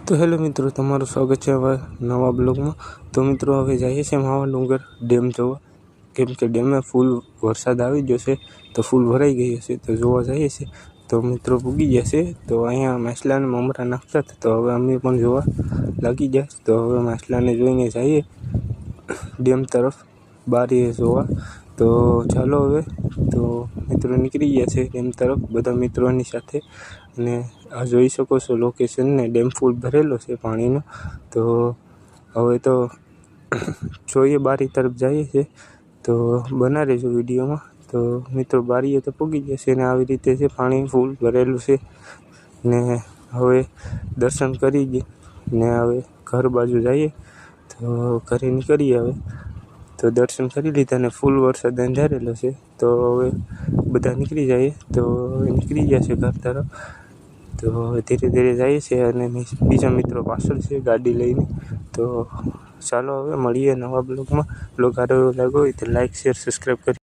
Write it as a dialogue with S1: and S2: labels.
S1: તો હેલો મિત્રો, તમારું સ્વાગત છે હવે નવા બ્લોગમાં। તો મિત્રો હવે જઈએ છીએ માવા ડુંગર ડેમ જોવા, કેમ કે ડેમમાં ફૂલ વરસાદ આવી ગયો છે તો ફૂલ ભરાઈ ગઈ હશે, તો જોવા જઈએ છીએ। તો મિત્રો પૂગી ગયા છે, તો અહીંયા માછલાને મમરા નાખતા હતા, તો હવે અમે પણ જોવા લાગી ગયા। તો હવે માછલાને જોઈને જઈએ ડેમ તરફ બારીએ જોવા। તો ચાલો હવે તો મિત્રો નીકળી ગયા છે ડેમ તરફ બધા મિત્રોની સાથે। અને આ જોઈ શકો છો લોકેશન ને, ડેમ ફૂલ ભરેલો છે પાણીનો। તો હવે તો જોઈએ બારી તરફ જઈએ છે, તો બના રહેજો વિડીયોમાં। તો મિત્રો બારીએ તો પૂગી જશે ને આવી રીતે છે, પાણી ફૂલ ભરેલું છે ને હવે દર્શન કરી ને હવે ઘર બાજુ જઈએ। તો ઘરે નીકળીએ હવે, તો દર્શન કરી લીધા ને ફૂલ વરસાદ અંધારેલો છે, તો હવે બધા નીકળી જઈએ। તો નીકળી ગયા છે ઘર તરફ, તો ધીરે ધીરે જઈએ છે અને બીજા મિત્રો પાછળ છે ગાડી લઈને। તો ચાલો હવે મળીએ નવા બ્લોગમાં। બ્લોગ સારો લાગ્યો હોય તો લાઈક, શેર, સબસ્ક્રાઈબ કરી